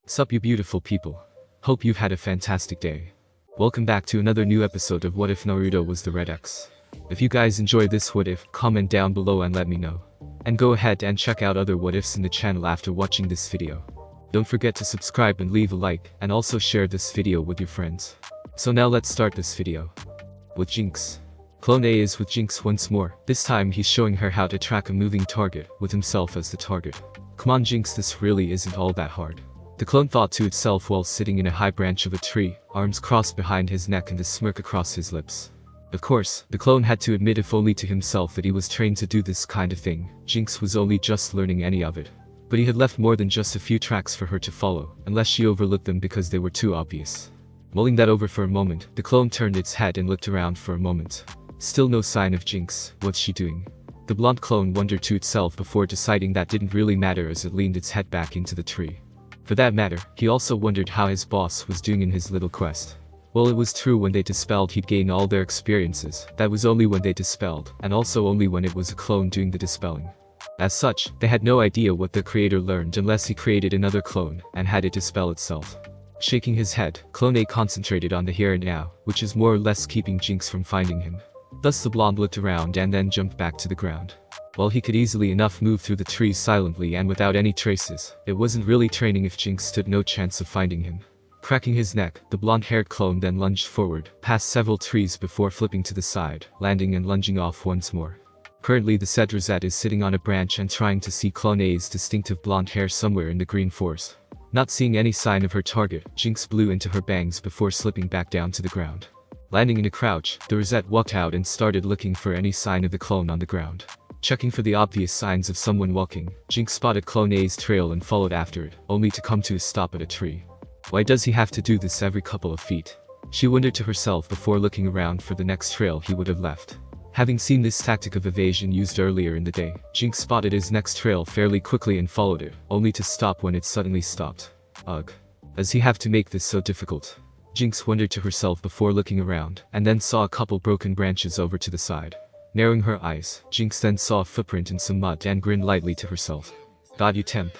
Sup you beautiful people. Hope you've had a fantastic day. Welcome back to another new episode of What If Naruto Was the Red X. If you guys enjoy this what if, comment down below and let me know. And go ahead and check out other what ifs in the channel after watching this video. Don't forget to subscribe and leave a like, and also share this video with your friends. So now let's start this video. With Jinx. Clone A is with Jinx once more. This time he's showing her how to track a moving target, with himself as the target. Come on Jinx, this really isn't all that hard. The clone thought to itself while sitting in a high branch of a tree, arms crossed behind his neck and a smirk across his lips. Of course, the clone had to admit if only to himself that he was trained to do this kind of thing. Jinx was only just learning any of it. But he had left more than just a few tracks for her to follow, unless she overlooked them because they were too obvious. Mulling that over for a moment, the clone turned its head and looked around for a moment. Still no sign of Jinx. What's she doing? The blonde clone wondered to itself before deciding that didn't really matter as it leaned its head back into the tree. For that matter, he also wondered how his boss was doing in his little quest. Well, it was true when they dispelled he'd gain all their experiences. That was only when they dispelled, and also only when it was a clone doing the dispelling. As such, they had no idea what the creator learned unless he created another clone and had it dispel itself. Shaking his head, Clone A concentrated on the here and now, which is more or less keeping Jinx from finding him. Thus the blonde looked around and then jumped back to the ground. While he could easily enough move through the trees silently and without any traces, it wasn't really training if Jinx stood no chance of finding him. Cracking his neck, the blonde-haired clone then lunged forward, past several trees before flipping to the side, landing and lunging off once more. Currently the said Rosette is sitting on a branch and trying to see Clone A's distinctive blonde hair somewhere in the green forest. Not seeing any sign of her target, Jinx blew into her bangs before slipping back down to the ground. Landing in a crouch, the Rosette walked out and started looking for any sign of the clone on the ground. Checking for the obvious signs of someone walking, Jinx spotted Clone A's trail and followed after it, only to come to a stop at a tree. Why does he have to do this every couple of feet? She wondered to herself before looking around for the next trail he would have left. Having seen this tactic of evasion used earlier in the day, Jinx spotted his next trail fairly quickly and followed it, only to stop when it suddenly stopped. Ugh. Does he have to make this so difficult? Jinx wondered to herself before looking around, and then saw a couple broken branches over to the side. Narrowing her eyes, Jinx then saw a footprint in some mud and grinned lightly to herself. "God you temp,"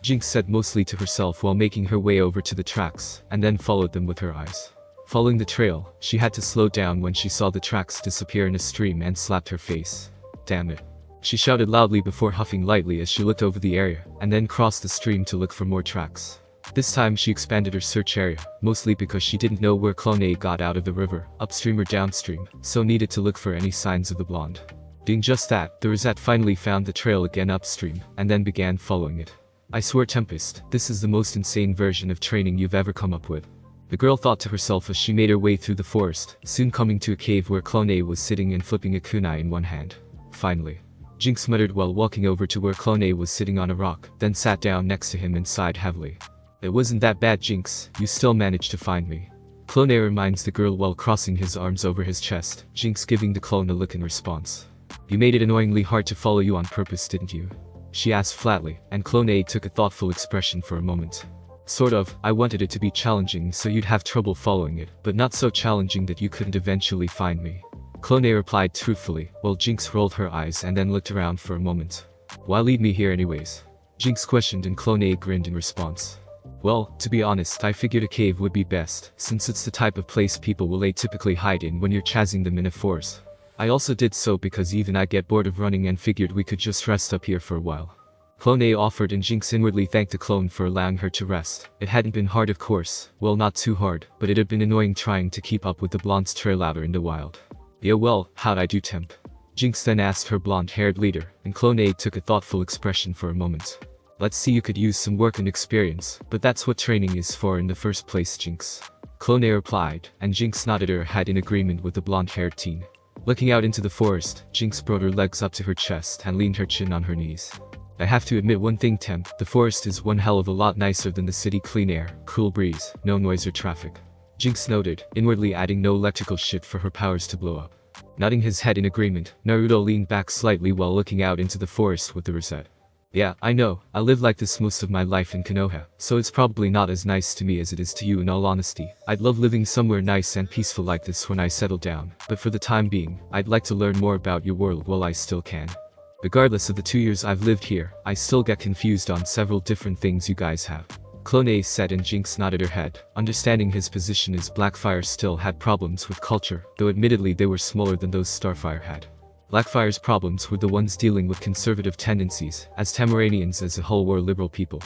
Jinx said mostly to herself while making her way over to the tracks, and then followed them with her eyes. Following the trail, she had to slow down when she saw the tracks disappear in a stream and slapped her face. Damn it. She shouted loudly before huffing lightly as she looked over the area, and then crossed the stream to look for more tracks. This time she expanded her search area, mostly because she didn't know where Clone A got out of the river, upstream or downstream, so needed to look for any signs of the blonde. Doing just that, the Rosette finally found the trail again upstream, and then began following it. I swear Tempest, this is the most insane version of training you've ever come up with. The girl thought to herself as she made her way through the forest, soon coming to a cave where Clone A was sitting and flipping a kunai in one hand. Finally. Jinx muttered while walking over to where Clone A was sitting on a rock, then sat down next to him and sighed heavily. "It wasn't that bad Jinx, you still managed to find me." Clone A reminds the girl while crossing his arms over his chest, Jinx giving the clone a look in response. "You made it annoyingly hard to follow you on purpose, didn't you?" she asked flatly, and Clone A took a thoughtful expression for a moment. "Sort of, I wanted it to be challenging so you'd have trouble following it, but not so challenging that you couldn't eventually find me." Clone A replied truthfully, while Jinx rolled her eyes and then looked around for a moment. "Why lead me here anyways?" Jinx questioned and Clone A grinned in response. "Well, to be honest, I figured a cave would be best, since it's the type of place people will typically hide in when you're chasing them in a forest. I also did so because even I get bored of running and figured we could just rest up here for a while." Clone A offered and Jinx inwardly thanked the clone for allowing her to rest. It hadn't been hard of course, well not too hard, but it had been annoying trying to keep up with the blonde's trail out in the wild. "Yeah well, how'd I do temp?" Jinx then asked her blonde-haired leader, and Clone A took a thoughtful expression for a moment. "Let's see, you could use some work and experience, but that's what training is for in the first place Jinx." Clone A replied, and Jinx nodded her head in agreement with the blonde-haired teen. Looking out into the forest, Jinx brought her legs up to her chest and leaned her chin on her knees. "I have to admit one thing temp, the forest is one hell of a lot nicer than the city. Clean air, cool breeze, no noise or traffic." Jinx noted, inwardly adding no electrical shit for her powers to blow up. Nodding his head in agreement, Naruto leaned back slightly while looking out into the forest with the Rosette. "Yeah, I know, I live like this most of my life in Konoha, so it's probably not as nice to me as it is to you in all honesty. I'd love living somewhere nice and peaceful like this when I settle down, but for the time being, I'd like to learn more about your world while I still can. Regardless of the 2 years I've lived here, I still get confused on several different things you guys have." Clone said, and Jinx nodded her head, understanding his position as Blackfire still had problems with culture, though admittedly they were smaller than those Starfire had. Blackfire's problems were the ones dealing with conservative tendencies, as Tamaranians as a whole were liberal people.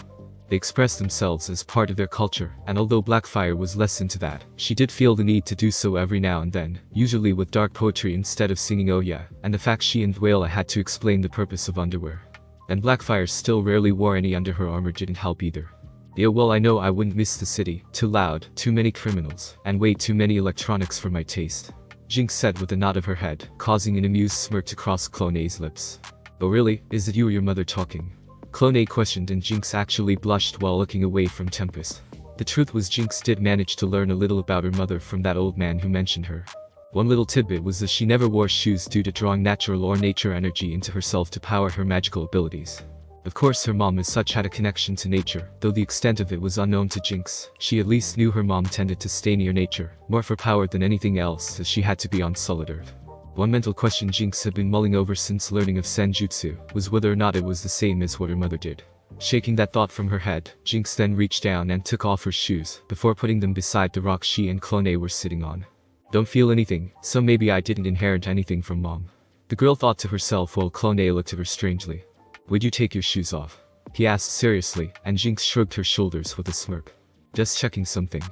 They expressed themselves as part of their culture, and although Blackfire was less into that, she did feel the need to do so every now and then, usually with dark poetry instead of singing Oh Yeah, and the fact she and Dwayla had to explain the purpose of underwear. And Blackfire still rarely wore any under her armor didn't help either. Yeah, well, I know I wouldn't miss the city, too loud, too many criminals, and way too many electronics for my taste, Jinx said with a nod of her head, causing an amused smirk to cross Clone's lips. Oh really, is it you or your mother talking? Clone questioned, and Jinx actually blushed while looking away from Tempest. The truth was Jinx did manage to learn a little about her mother from that old man who mentioned her. One little tidbit was that she never wore shoes due to drawing natural or nature energy into herself to power her magical abilities. Of course her mom as such had a connection to nature, though the extent of it was unknown to Jinx. She at least knew her mom tended to stay near nature, more for power than anything else, as she had to be on solid earth. One mental question Jinx had been mulling over since learning of Senjutsu was whether or not it was the same as what her mother did. Shaking that thought from her head, Jinx then reached down and took off her shoes, before putting them beside the rock she and Clone were sitting on. Don't feel anything, so maybe I didn't inherit anything from mom, the girl thought to herself while Clone looked at her strangely. Would you take your shoes off? He asked seriously, and Jinx shrugged her shoulders with a smirk. Just checking something,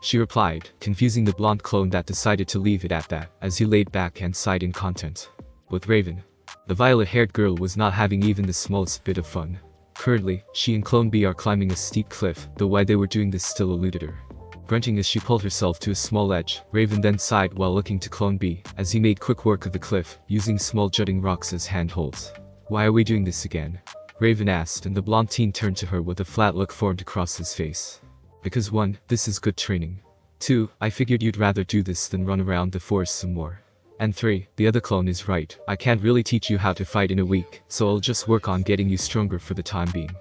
she replied, confusing the blonde clone that decided to leave it at that, as he laid back and sighed in content. With Raven, the violet-haired girl was not having even the smallest bit of fun. Currently, she and Clone B are climbing a steep cliff, though why they were doing this still eluded her. Grunting as she pulled herself to a small edge, Raven then sighed while looking to Clone B, as he made quick work of the cliff, using small jutting rocks as handholds. Why are we doing this again? Raven asked, and the blonde teen turned to her with a flat look formed across his face. Because 1, this is good training. 2, I figured you'd rather do this than run around the forest some more. And 3, the other clone is right, I can't really teach you how to fight in a week, so I'll just work on getting you stronger for the time being.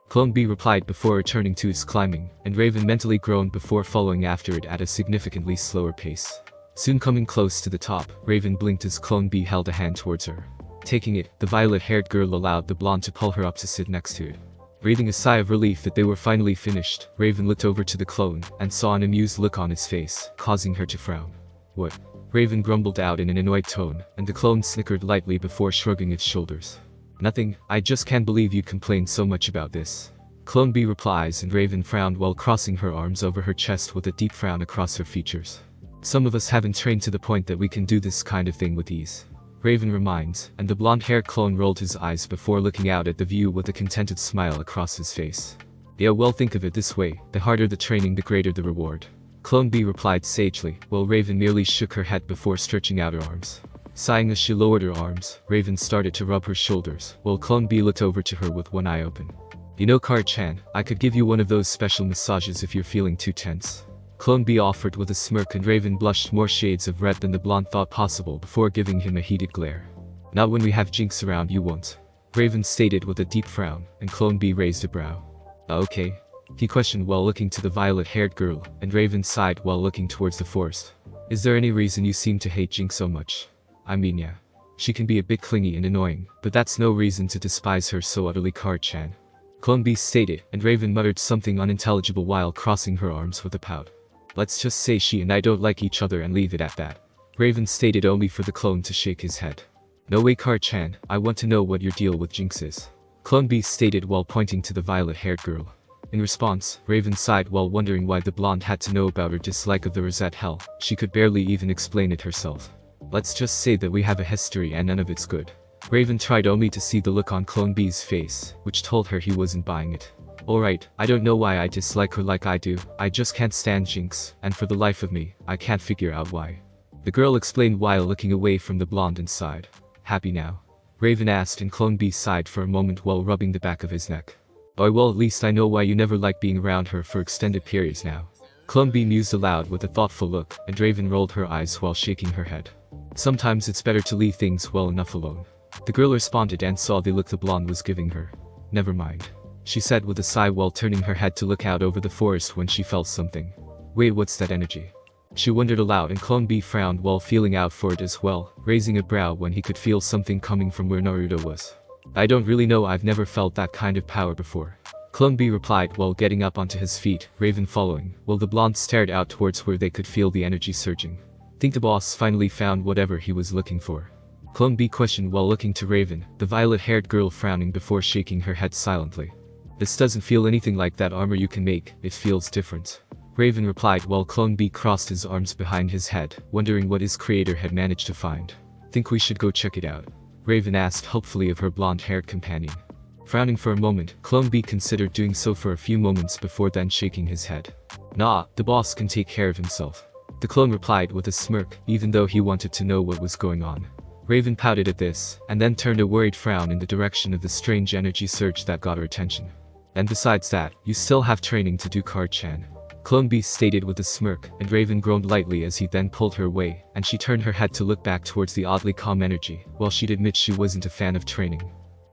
Clone B replied before returning to his climbing, and Raven mentally groaned before following after it at a significantly slower pace. Soon coming close to the top, Raven blinked as Clone B held a hand towards her. Taking it, the violet-haired girl allowed the blonde to pull her up to sit next to it. Breathing a sigh of relief that they were finally finished, Raven looked over to the clone, and saw an amused look on his face, causing her to frown. What? Raven grumbled out in an annoyed tone, and the clone snickered lightly before shrugging its shoulders. Nothing, I just can't believe you complain so much about this. Clone B replies, and Raven frowned while crossing her arms over her chest with a deep frown across her features. Some of us haven't trained to the point that we can do this kind of thing with ease, Raven reminds, and the blonde-haired clone rolled his eyes before looking out at the view with a contented smile across his face. Yeah, well, think of it this way, the harder the training the greater the reward, Clone B replied sagely, while Raven merely shook her head before stretching out her arms. Sighing as she lowered her arms, Raven started to rub her shoulders, while Clone B looked over to her with one eye open. You know, Card-chan, I could give you one of those special massages if you're feeling too tense, Clone B offered with a smirk, and Raven blushed more shades of red than the blonde thought possible before giving him a heated glare. Not when we have Jinx around, you won't, Raven stated with a deep frown, and Clone B raised a brow. Okay? He questioned while looking to the violet-haired girl, and Raven sighed while looking towards the forest. Is there any reason you seem to hate Jinx so much? I mean, yeah. She can be a bit clingy and annoying, but that's no reason to despise her so utterly, Card-chan, Clone B stated, and Raven muttered something unintelligible while crossing her arms with a pout. Let's just say she and I don't like each other and leave it at that, Raven stated, only for the clone to shake his head. No way, Card-chan, I want to know what your deal with Jinx is, Clone B stated while pointing to the violet-haired girl. In response, Raven sighed while wondering why the blonde had to know about her dislike of the Rosette Hell. She could barely even explain it herself. Let's just say that we have a history and none of it's good. Raven tried only to see the look on Clone B's face, which told her he wasn't buying it. Alright, I don't know why I dislike her like I do, I just can't stand Jinx, and for the life of me, I can't figure out why. The girl explained while looking away from the blonde and sighed. Happy now? Raven asked, and Clone B sighed for a moment while rubbing the back of his neck. Oh well, at least I know why you never like being around her for extended periods now, Clone B mused aloud with a thoughtful look, and Raven rolled her eyes while shaking her head. Sometimes it's better to leave things well enough alone, the girl responded, and saw the look the blonde was giving her. Never mind, she said with a sigh while turning her head to look out over the forest when she felt something. Wait, what's that energy? She wondered aloud, and Clone B frowned while feeling out for it as well, raising a brow when he could feel something coming from where Naruto was. I don't really know, I've never felt that kind of power before, Clone B replied while getting up onto his feet, Raven following, while the blonde stared out towards where they could feel the energy surging. Think the boss finally found whatever he was looking for? Clone B questioned while looking to Raven, the violet-haired girl frowning before shaking her head silently. This doesn't feel anything like that armor you can make, it feels different. Raven replied while Clone B crossed his arms behind his head, wondering what his creator had managed to find. Think we should go check it out? Raven asked hopefully of her blonde-haired companion. Frowning for a moment, Clone B considered doing so for a few moments before then shaking his head. Nah, the boss can take care of himself. The clone replied with a smirk, even though he wanted to know what was going on. Raven pouted at this, and then turned a worried frown in the direction of the strange energy surge that got her attention. And besides that, you still have training to do, Card-chan. Clone B stated with a smirk, and Raven groaned lightly as he then pulled her away, and she turned her head to look back towards the oddly calm energy, while she'd admit she wasn't a fan of training.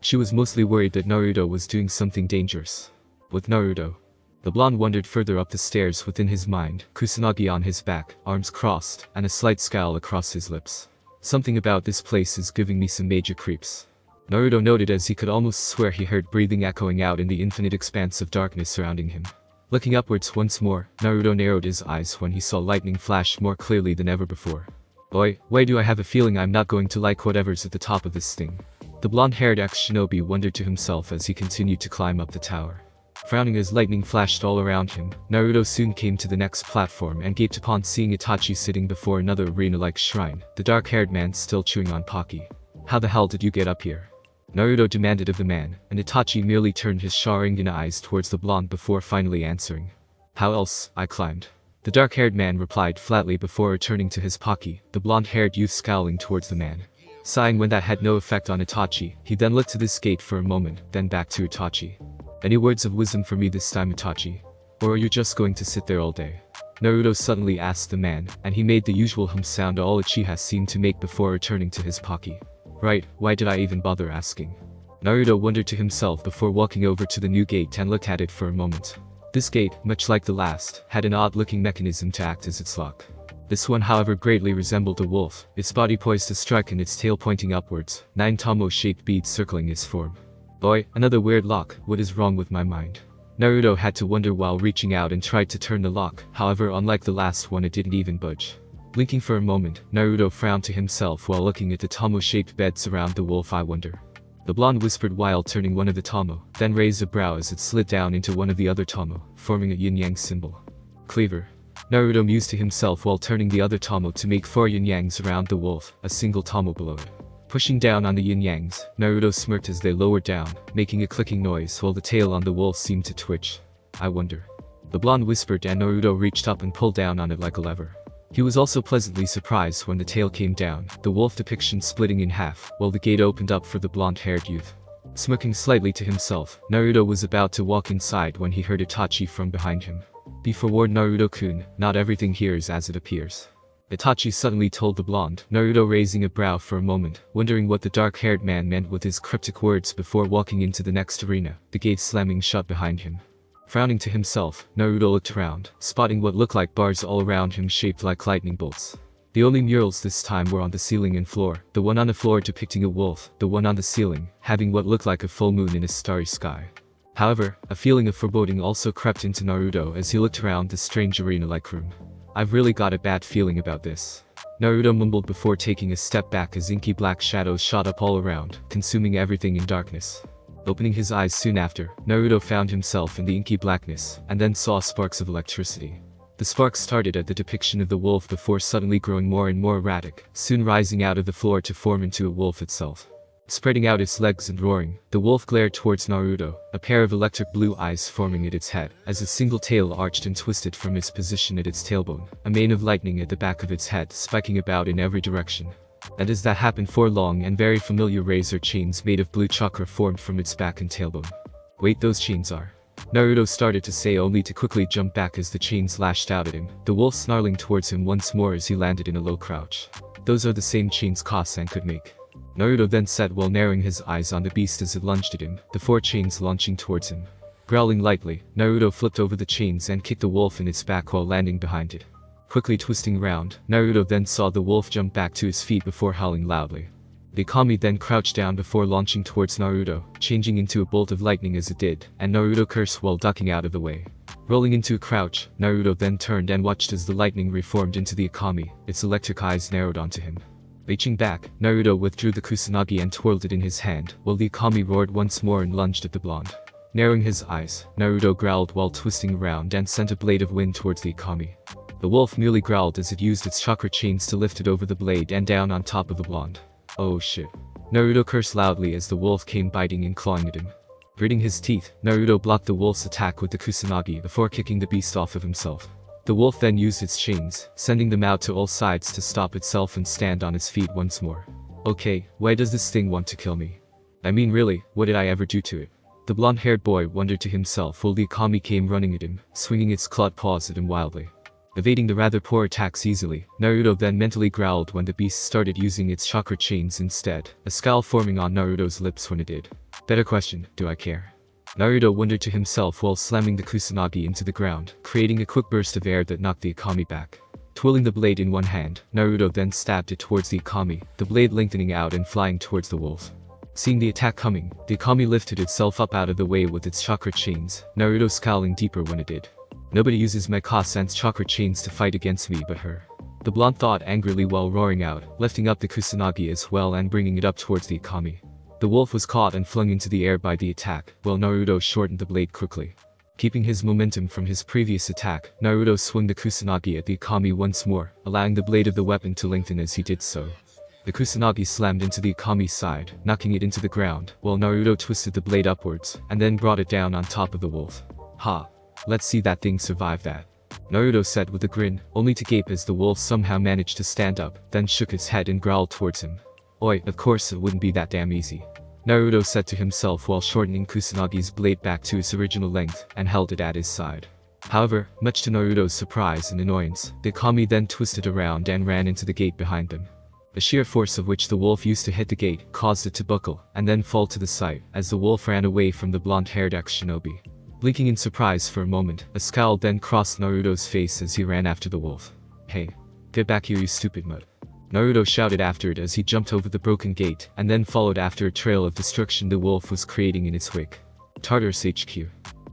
She was mostly worried that Naruto was doing something dangerous. With Naruto. The blonde wandered further up the stairs within his mind, Kusanagi on his back, arms crossed, and a slight scowl across his lips. Something about this place is giving me some major creeps. Naruto noted as he could almost swear he heard breathing echoing out in the infinite expanse of darkness surrounding him. Looking upwards once more, Naruto narrowed his eyes when he saw lightning flash more clearly than ever before. Boy, why do I have a feeling I'm not going to like whatever's at the top of this thing? The blonde-haired ex-shinobi wondered to himself as he continued to climb up the tower. Frowning as lightning flashed all around him, Naruto soon came to the next platform and gaped upon seeing Itachi sitting before another arena-like shrine, the dark-haired man still chewing on Pocky. How the hell did you get up here? Naruto demanded of the man, and Itachi merely turned his Sharingan eyes towards the blonde before finally answering. How else, I climbed. The dark-haired man replied flatly before returning to his Pocky, the blonde-haired youth scowling towards the man. Sighing when that had no effect on Itachi, he then looked to this gate for a moment, then back to Itachi. Any words of wisdom for me this time, Itachi? Or are you just going to sit there all day? Naruto suddenly asked the man, and he made the usual hum sound all Uchiha seemed to make before returning to his Pocky. Right, why did I even bother asking? Naruto wondered to himself before walking over to the new gate and looked at it for a moment. This gate, much like the last, had an odd-looking mechanism to act as its lock. This one however greatly resembled a wolf, its body poised to strike and its tail pointing upwards, 9 Tomo-shaped beads circling its form. Boy, another weird lock, what is wrong with my mind? Naruto had to wonder while reaching out and tried to turn the lock, however unlike the last one it didn't even budge. Blinking for a moment, Naruto frowned to himself while looking at the Tomo-shaped beds around the wolf. I wonder. The blonde whispered while turning one of the Tomo, then raised a brow as it slid down into one of the other Tomo, forming a yin-yang symbol. Cleaver. Naruto mused to himself while turning the other Tomo to make 4 yin-yangs around the wolf, a single Tomo below it. Pushing down on the yin-yangs, Naruto smirked as they lowered down, making a clicking noise while the tail on the wolf seemed to twitch. I wonder. The blonde whispered and Naruto reached up and pulled down on it like a lever. He was also pleasantly surprised when the tail came down, the wolf depiction splitting in half, while the gate opened up for the blonde-haired youth. Smirking slightly to himself, Naruto was about to walk inside when he heard Itachi from behind him. Be forewarned, Naruto-kun, not everything here is as it appears. Itachi suddenly told the blonde, Naruto raising a brow for a moment, wondering what the dark-haired man meant with his cryptic words before walking into the next arena, the gate slamming shut behind him. Frowning to himself, Naruto looked around, spotting what looked like bars all around him shaped like lightning bolts. The only murals this time were on the ceiling and floor, the one on the floor depicting a wolf, the one on the ceiling, having what looked like a full moon in a starry sky. However, a feeling of foreboding also crept into Naruto as he looked around the strange arena-like room. I've really got a bad feeling about this. Naruto mumbled before taking a step back as inky black shadows shot up all around, consuming everything in darkness. Opening his eyes soon after, Naruto found himself in the inky blackness, and then saw sparks of electricity. The sparks started at the depiction of the wolf before suddenly growing more and more erratic, soon rising out of the floor to form into a wolf itself. Spreading out its legs and roaring, the wolf glared towards Naruto, a pair of electric blue eyes forming at its head, as a single tail arched and twisted from its position at its tailbone, a mane of lightning at the back of its head spiking about in every direction. And as that happened, 4 long and very familiar razor chains made of blue chakra formed from its back and tailbone. Wait, those chains are... Naruto started to say only to quickly jump back as the chains lashed out at him, the wolf snarling towards him once more as he landed in a low crouch. Those are the same chains Kasan could make. Naruto then said while narrowing his eyes on the beast as it lunged at him, the 4 chains launching towards him. Growling lightly, Naruto flipped over the chains and kicked the wolf in its back while landing behind it. Quickly twisting round, Naruto then saw the wolf jump back to his feet before howling loudly. The Kami then crouched down before launching towards Naruto, changing into a bolt of lightning as it did, and Naruto cursed while ducking out of the way. Rolling into a crouch, Naruto then turned and watched as the lightning reformed into the Akami, its electric eyes narrowed onto him. Reaching back, Naruto withdrew the Kusanagi and twirled it in his hand, while the Akami roared once more and lunged at the blonde. Narrowing his eyes, Naruto growled while twisting around and sent a blade of wind towards the Akami. The wolf merely growled as it used its chakra chains to lift it over the blade and down on top of the blonde. Oh shit. Naruto cursed loudly as the wolf came biting and clawing at him. Gritting his teeth, Naruto blocked the wolf's attack with the Kusanagi before kicking the beast off of himself. The wolf then used its chains, sending them out to all sides to stop itself and stand on its feet once more. Okay, why does this thing want to kill me? I mean really, what did I ever do to it? The blonde-haired boy wondered to himself while the Akami came running at him, swinging its clawed paws at him wildly. Evading the rather poor attacks easily, Naruto then mentally growled when the beast started using its chakra chains instead, a scowl forming on Naruto's lips when it did. Better question, do I care? Naruto wondered to himself while slamming the Kusanagi into the ground, creating a quick burst of air that knocked the Akami back. Twirling the blade in one hand, Naruto then stabbed it towards the Akami, the blade lengthening out and flying towards the wolf. Seeing the attack coming, the Akami lifted itself up out of the way with its chakra chains, Naruto scowling deeper when it did. Nobody uses my Ka-san's chakra chains to fight against me but her. The blonde thought angrily while roaring out, lifting up the Kusanagi as well and bringing it up towards the Akami. The wolf was caught and flung into the air by the attack, while Naruto shortened the blade quickly. Keeping his momentum from his previous attack, Naruto swung the Kusanagi at the Akami once more, allowing the blade of the weapon to lengthen as he did so. The Kusanagi slammed into the Akami's side, knocking it into the ground, while Naruto twisted the blade upwards, and then brought it down on top of the wolf. Ha! Let's see that thing survive that. Naruto said with a grin, only to gape as the wolf somehow managed to stand up, then shook its head and growled towards him. Oi, of course it wouldn't be that damn easy. Naruto said to himself while shortening Kusanagi's blade back to its original length, and held it at his side. However, much to Naruto's surprise and annoyance, the Akami then twisted around and ran into the gate behind them. The sheer force of which the wolf used to hit the gate caused it to buckle, and then fall to the side, as the wolf ran away from the blonde-haired ex-shinobi. Blinking in surprise for a moment, a scowl then crossed Naruto's face as he ran after the wolf. Hey, get back here you stupid mutt. Naruto shouted after it as he jumped over the broken gate, and then followed after a trail of destruction the wolf was creating in its wake. Tartarus HQ.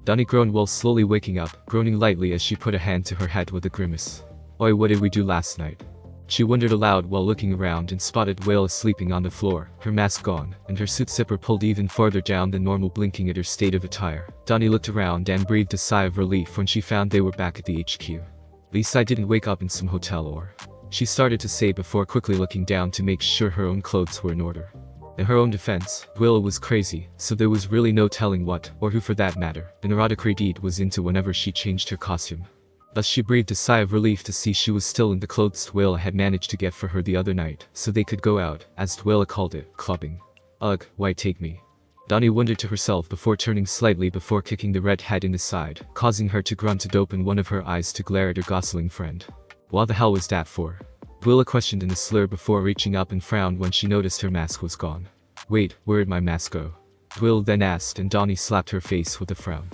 Dani groaned while slowly waking up, groaning lightly as she put a hand to her head with a grimace. Oi, what did we do last night? She wondered aloud while looking around and spotted Whale sleeping on the floor, her mask gone, and her suit zipper pulled even farther down than normal, blinking at her state of attire. Dani looked around and breathed a sigh of relief when she found they were back at the HQ. At least I didn't wake up in some hotel or... She started to say before quickly looking down to make sure her own clothes were in order. In her own defense, Whale was crazy, so there was really no telling what, or who for that matter, the neurotic Radid was into whenever she changed her costume. Thus she breathed a sigh of relief to see she was still in the clothes Dwayla had managed to get for her the other night, so they could go out, as Dwayla called it, clubbing. Ugh, why take me? Dani wondered to herself before turning slightly before kicking the red head in the side, causing her to grunt and open one of her eyes to glare at her gosling friend. What the hell was that for? Dwayla questioned in a slur before reaching up and frowned when she noticed her mask was gone. Wait, where'd my mask go? Dwayla then asked and Dani slapped her face with a frown.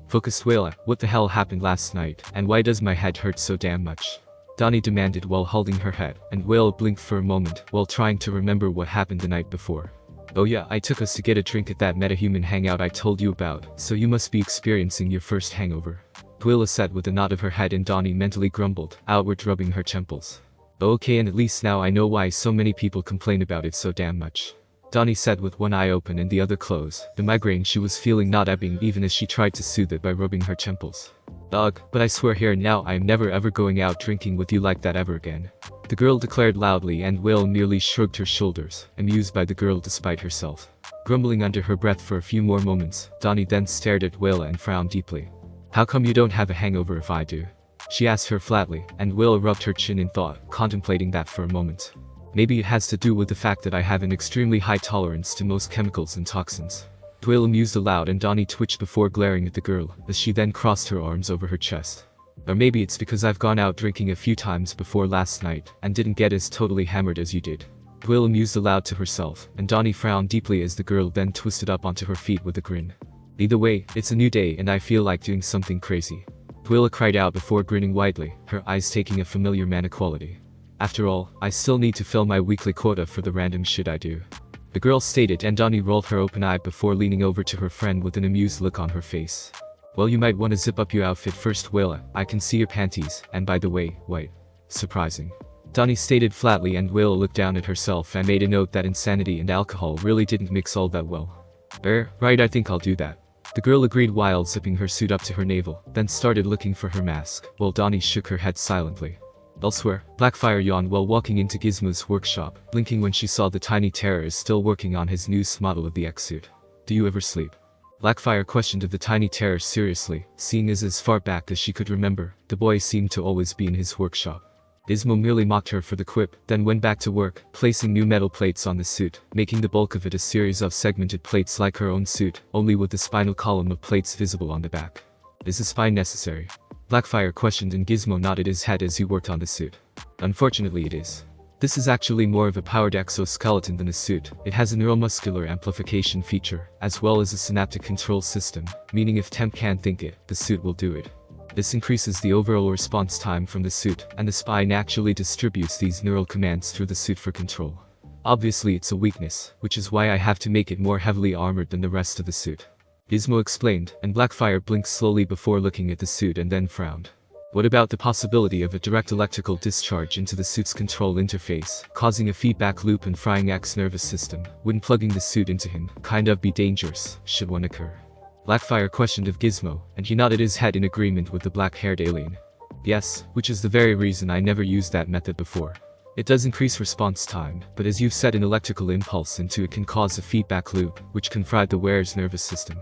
Focused Dwayla, what the hell happened last night, and why does my head hurt so damn much? Dani demanded while holding her head, and Dwayla blinked for a moment while trying to remember what happened the night before. Oh yeah, I took us to get a drink at that metahuman hangout I told you about, so you must be experiencing your first hangover. Dwayla said with a nod of her head and Dani mentally grumbled, outward rubbing her temples. Okay, and at least now I know why so many people complain about it so damn much. Dani said with one eye open and the other closed, the migraine she was feeling not ebbing even as she tried to soothe it by rubbing her temples. Ugh, but I swear here now I am never ever going out drinking with you like that ever again. The girl declared loudly and Whale merely shrugged her shoulders, amused by the girl despite herself. Grumbling under her breath for a few more moments, Dani then stared at Whale and frowned deeply. How come you don't have a hangover if I do? She asked her flatly, and Whale rubbed her chin in thought, contemplating that for a moment. Maybe it has to do with the fact that I have an extremely high tolerance to most chemicals and toxins. Dwayla mused aloud and Dani twitched before glaring at the girl, as she then crossed her arms over her chest. Or maybe it's because I've gone out drinking a few times before last night, and didn't get as totally hammered as you did. Dwayla mused aloud to herself, and Dani frowned deeply as the girl then twisted up onto her feet with a grin. Either way, it's a new day and I feel like doing something crazy. Dwayla cried out before grinning widely, her eyes taking a familiar mana quality. After all, I still need to fill my weekly quota for the random shit I do. The girl stated, and Donnie rolled her open eye before leaning over to her friend with an amused look on her face. Well, you might want to zip up your outfit first, Willa. I can see your panties, and by the way, white. Surprising. Donnie stated flatly, and Willa looked down at herself and made a note that insanity and alcohol really didn't mix all that well. Right, I think I'll do that. The girl agreed while zipping her suit up to her navel, then started looking for her mask, while Donnie shook her head silently. Elsewhere, Blackfire yawned while walking into Gizmo's workshop, blinking when she saw the tiny terror is still working on his new model of the X-suit. Do you ever sleep? Blackfire questioned of the tiny terror seriously, seeing as far back as she could remember, the boy seemed to always be in his workshop. Gizmo merely mocked her for the quip, then went back to work, placing new metal plates on the suit, making the bulk of it a series of segmented plates like her own suit, only with the spinal column of plates visible on the back. Is the spine necessary? Blackfire questioned, and Gizmo nodded his head as he worked on the suit. Unfortunately it is. This is actually more of a powered exoskeleton than a suit. It has a neuromuscular amplification feature, as well as a synaptic control system, meaning if Temp can think it, the suit will do it. This increases the overall response time from the suit, and the spine actually distributes these neural commands through the suit for control. Obviously it's a weakness, which is why I have to make it more heavily armored than the rest of the suit. Gizmo explained, and Blackfire blinked slowly before looking at the suit and then frowned. What about the possibility of a direct electrical discharge into the suit's control interface, causing a feedback loop and frying X's nervous system? Wouldn't plugging the suit into him kind of be dangerous, should one occur? Blackfire questioned of Gizmo, and he nodded his head in agreement with the black-haired alien. Yes, which is the very reason I never used that method before. It does increase response time, but as you've set an electrical impulse into it can cause a feedback loop, which can fry the wearer's nervous system.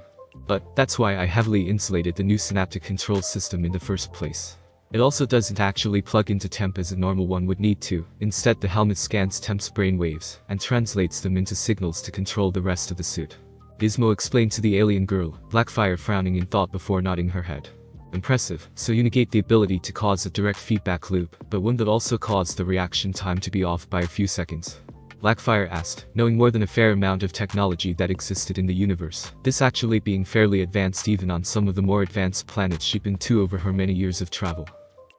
But that's why I heavily insulated the new synaptic control system in the first place. It also doesn't actually plug into Temp as a normal one would need to. Instead, the helmet scans Temp's brain waves and translates them into signals to control the rest of the suit. Gizmo explained to the alien girl, Blackfire frowning in thought before nodding her head. Impressive. So you negate the ability to cause a direct feedback loop, but wouldn't that also cause the reaction time to be off by a few seconds? Blackfire asked, knowing more than a fair amount of technology that existed in the universe, this actually being fairly advanced even on some of the more advanced planets she'd been to over her many years of travel.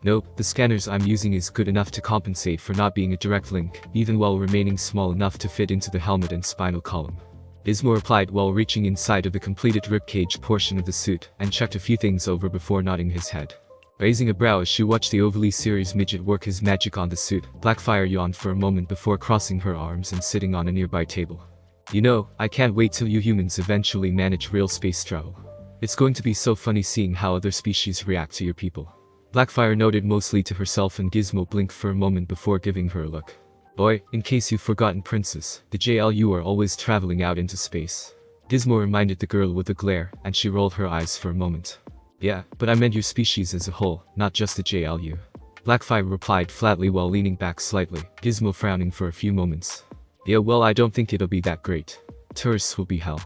Nope, the scanners I'm using is good enough to compensate for not being a direct link, even while remaining small enough to fit into the helmet and spinal column. Gizmo replied while reaching inside of the completed ribcage portion of the suit, and checked a few things over before nodding his head. Raising a brow as she watched the overly serious midget work his magic on the suit, Blackfire yawned for a moment before crossing her arms and sitting on a nearby table. You know, I can't wait till you humans eventually manage real space travel. It's going to be so funny seeing how other species react to your people. Blackfire noted mostly to herself, and Gizmo blinked for a moment before giving her a look. Boy, in case you've forgotten, Princess, the JLU are always traveling out into space. Gizmo reminded the girl with a glare, and she rolled her eyes for a moment. Yeah, but I meant your species as a whole, not just the JLU. Blackfire replied flatly while leaning back slightly, Gizmo frowning for a few moments. Yeah, well, I don't think it'll be that great. Tourists will be hell.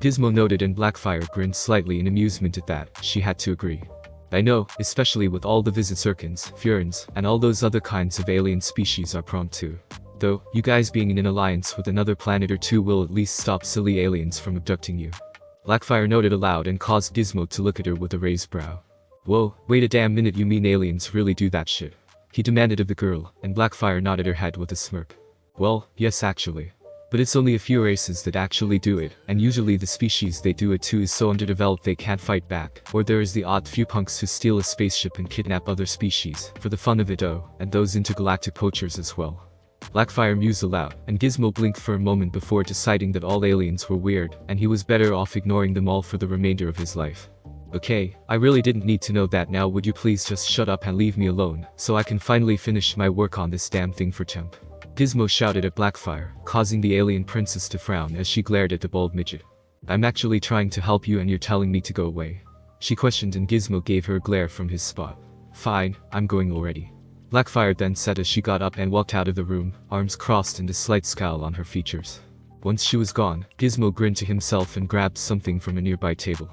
Gizmo noted, and Blackfire grinned slightly in amusement at that. She had to agree. I know, especially with all the Visitsurkins, Furins, and all those other kinds of alien species are prone to. Though, you guys being in an alliance with another planet or two will at least stop silly aliens from abducting you. Blackfire noted aloud and caused Gizmo to look at her with a raised brow. Whoa, wait a damn minute, you mean aliens really do that shit? He demanded of the girl, and Blackfire nodded her head with a smirk. Well, yes actually. But it's only a few races that actually do it, and usually the species they do it to is so underdeveloped they can't fight back, or there is the odd few punks who steal a spaceship and kidnap other species, for the fun of it, oh, and those intergalactic poachers as well. Blackfire mused aloud, and Gizmo blinked for a moment before deciding that all aliens were weird, and he was better off ignoring them all for the remainder of his life. Okay, I really didn't need to know that. Now would you please just shut up and leave me alone, so I can finally finish my work on this damn thing for Temp. Gizmo shouted at Blackfire, causing the alien princess to frown as she glared at the bald midget. I'm actually trying to help you and you're telling me to go away? She questioned, and Gizmo gave her a glare from his spot. Fine, I'm going already. Blackfire then said as she got up and walked out of the room, arms crossed and a slight scowl on her features. Once she was gone, Gizmo grinned to himself and grabbed something from a nearby table.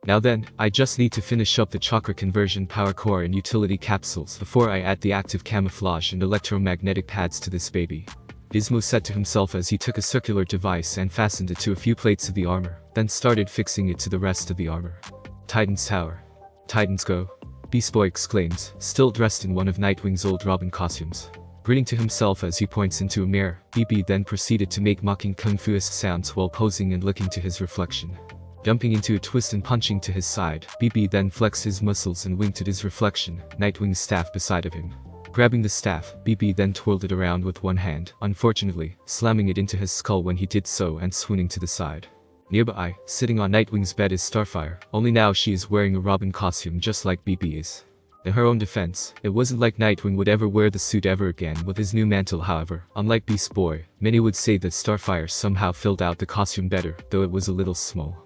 Now then, I just need to finish up the chakra conversion power core and utility capsules before I add the active camouflage and electromagnetic pads to this baby. Gizmo said to himself as he took a circular device and fastened it to a few plates of the armor, then started fixing it to the rest of the armor. Titan's Tower. Titans go! Beast Boy exclaims, still dressed in one of Nightwing's old Robin costumes. Grinning to himself as he points into a mirror, BB then proceeded to make mocking kung fu-esque sounds while posing and looking to his reflection. Jumping into a twist and punching to his side, BB then flexed his muscles and winked at his reflection, Nightwing's staff beside of him. Grabbing the staff, BB then twirled it around with one hand, unfortunately, slamming it into his skull when he did so and swooning to the side. Nearby, sitting on Nightwing's bed is Starfire, only now she is wearing a Robin costume just like BB is. In her own defense, it wasn't like Nightwing would ever wear the suit ever again with his new mantle. However, unlike Beast Boy, many would say that Starfire somehow filled out the costume better, though it was a little small.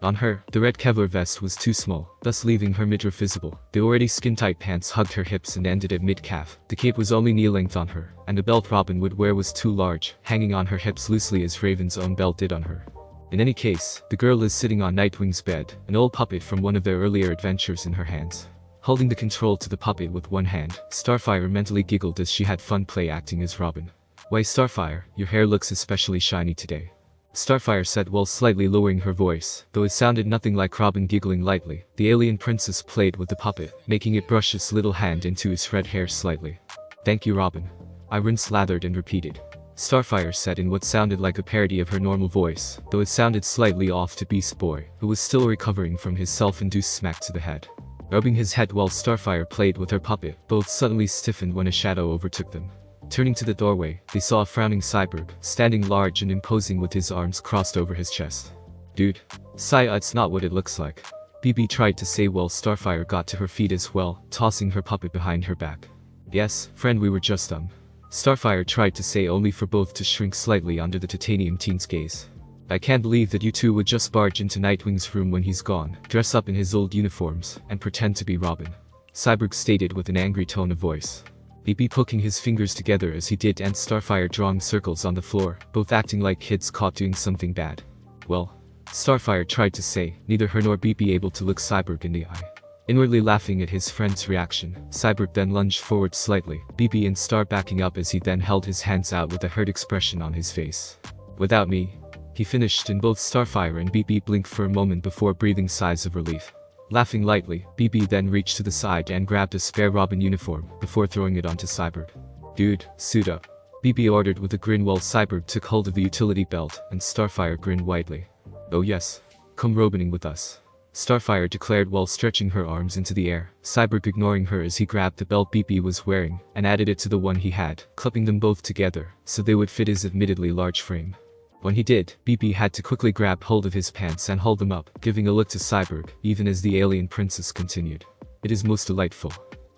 On her, the red Kevlar vest was too small, thus leaving her midriff visible. The already skin-tight pants hugged her hips and ended at mid-calf. The cape was only knee-length on her, and the belt Robin would wear was too large, hanging on her hips loosely as Raven's own belt did on her. In any case, the girl is sitting on Nightwing's bed, an old puppet from one of their earlier adventures in her hands. Holding the control to the puppet with one hand, Starfire mentally giggled as she had fun play acting as Robin. "Why Starfire, your hair looks especially shiny today," Starfire said while slightly lowering her voice, though it sounded nothing like Robin giggling lightly. The alien princess played with the puppet, making it brush its little hand into its red hair slightly. "Thank you, Robin," Iron slathered and repeated. Starfire said in what sounded like a parody of her normal voice, though it sounded slightly off to Beast Boy, who was still recovering from his self-induced smack to the head. Rubbing his head while Starfire played with her puppet, both suddenly stiffened when a shadow overtook them. Turning to the doorway, they saw a frowning Cyborg, standing large and imposing with his arms crossed over his chest. "Dude, it's not what it looks like," BB tried to say while Starfire got to her feet as well, tossing her puppet behind her back. "Yes, friend, we were just Starfire tried to say, only for both to shrink slightly under the titanium teen's gaze. "I can't believe that you two would just barge into Nightwing's room when he's gone, dress up in his old uniforms, and pretend to be Robin," Cyborg stated with an angry tone of voice. BB poking his fingers together as he did and Starfire drawing circles on the floor, both acting like kids caught doing something bad. "Well," Starfire tried to say, neither her nor BB able to look Cyborg in the eye. Inwardly laughing at his friend's reaction, Cyborg then lunged forward slightly, BB and Star backing up as he then held his hands out with a hurt expression on his face. "Without me," he finished, and both Starfire and BB blinked for a moment before breathing sighs of relief. Laughing lightly, BB then reached to the side and grabbed a spare Robin uniform, before throwing it onto Cyborg. "Dude, suit up," BB ordered with a grin while Cyborg took hold of the utility belt, and Starfire grinned widely. "Oh yes. Come Robining with us," Starfire declared while stretching her arms into the air, Cyborg ignoring her as he grabbed the belt BB was wearing, and added it to the one he had, clipping them both together, so they would fit his admittedly large frame. When he did, BB had to quickly grab hold of his pants and hold them up, giving a look to Cyborg, even as the alien princess continued. "It is most delightful."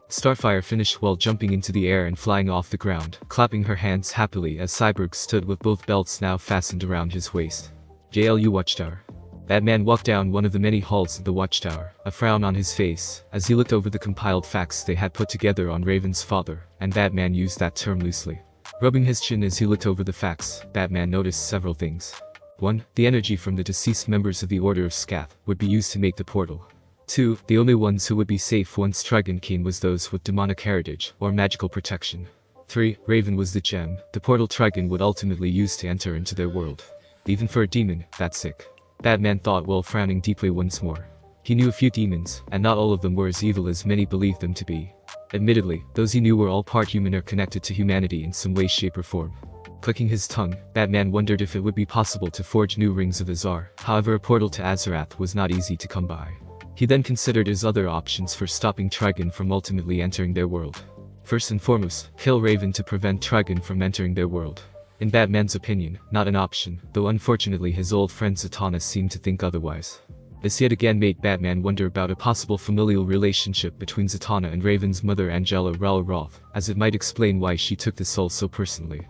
Starfire finished while jumping into the air and flying off the ground, clapping her hands happily as Cyborg stood with both belts now fastened around his waist. "JLU Watchtower." Batman walked down one of the many halls of the Watchtower, a frown on his face, as he looked over the compiled facts they had put together on Raven's father, and Batman used that term loosely. Rubbing his chin as he looked over the facts, Batman noticed several things. 1. The energy from the deceased members of the Order of Scath would be used to make the portal. 2. The only ones who would be safe once Trigon came was those with demonic heritage, or magical protection. 3. Raven was the gem the portal Trigon would ultimately use to enter into their world. Even for a demon, that's sick, Batman thought while frowning deeply once more. He knew a few demons, and not all of them were as evil as many believed them to be. Admittedly, those he knew were all part human or connected to humanity in some way, shape or form. Clicking his tongue, Batman wondered if it would be possible to forge new rings of Azar. However, a portal to Azarath was not easy to come by. He then considered his other options for stopping Trigon from ultimately entering their world. First and foremost, kill Raven to prevent Trigon from entering their world. In Batman's opinion, not an option, though unfortunately his old friend Zatanna seemed to think otherwise. This yet again made Batman wonder about a possible familial relationship between Zatanna and Raven's mother Angela Rala Roth, as it might explain why she took the soul so personally.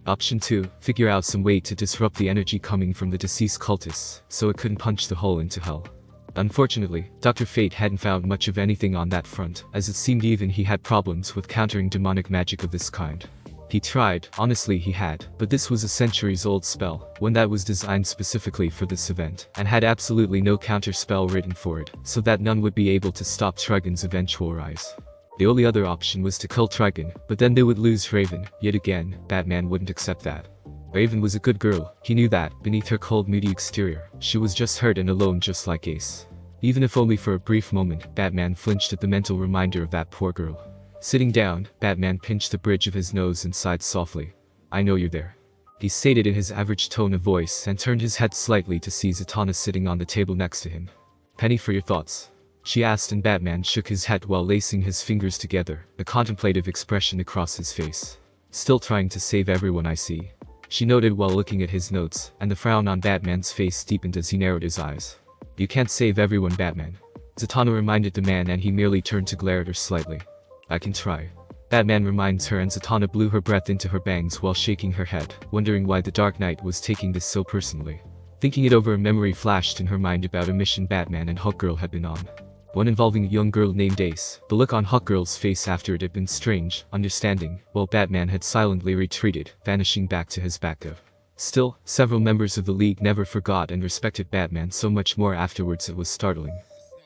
Option 2, figure out some way to disrupt the energy coming from the deceased cultists, so it couldn't punch the hole into hell. Unfortunately, Dr. Fate hadn't found much of anything on that front, as it seemed even he had problems with countering demonic magic of this kind. He tried, honestly he had, but this was a centuries-old spell, one that was designed specifically for this event, and had absolutely no counter spell written for it, so that none would be able to stop Trigon's eventual rise. The only other option was to kill Trigon, but then they would lose Raven. Yet again, Batman wouldn't accept that. Raven was a good girl, he knew that, beneath her cold moody exterior, she was just hurt and alone just like Ace. Even if only for a brief moment, Batman flinched at the mental reminder of that poor girl. Sitting down, Batman pinched the bridge of his nose and sighed softly. I know you're there. He stated in his average tone of voice and turned his head slightly to see Zatanna sitting on the table next to him. Penny, for your thoughts? She asked, and Batman shook his head while lacing his fingers together, a contemplative expression across his face. Still trying to save everyone, I see. She noted while looking at his notes, and the frown on Batman's face deepened as he narrowed his eyes. You can't save everyone, Batman. Zatanna reminded the man, and he merely turned to glare at her slightly. I can try. Batman reminds her, and Zatanna blew her breath into her bangs while shaking her head, wondering why the Dark Knight was taking this so personally. Thinking it over, a memory flashed in her mind about a mission Batman and Hawkgirl had been on. One involving a young girl named Ace. The look on Hawkgirl's face after it had been strange, understanding, while Batman had silently retreated, vanishing back to his Batcave. Still, several members of the League never forgot and respected Batman so much more afterwards it was startling.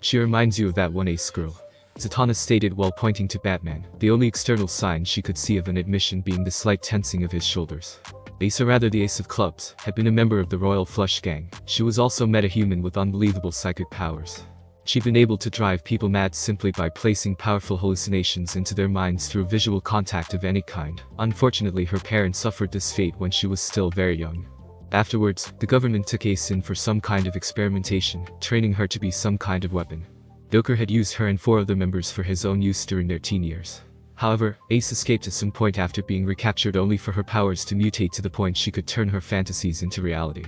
She reminds you of that one Ace girl. Zatanna stated while pointing to Batman, the only external sign she could see of an admission being the slight tensing of his shoulders. Ace, or rather the Ace of Clubs, had been a member of the Royal Flush Gang. She was also metahuman with unbelievable psychic powers. She'd been able to drive people mad simply by placing powerful hallucinations into their minds through visual contact of any kind. Unfortunately, her parents suffered this fate when she was still very young. Afterwards, the government took Ace in for some kind of experimentation, training her to be some kind of weapon. Joker had used her and 4 other members for his own use during their teen years. However, Ace escaped at some point after being recaptured, only for her powers to mutate to the point she could turn her fantasies into reality.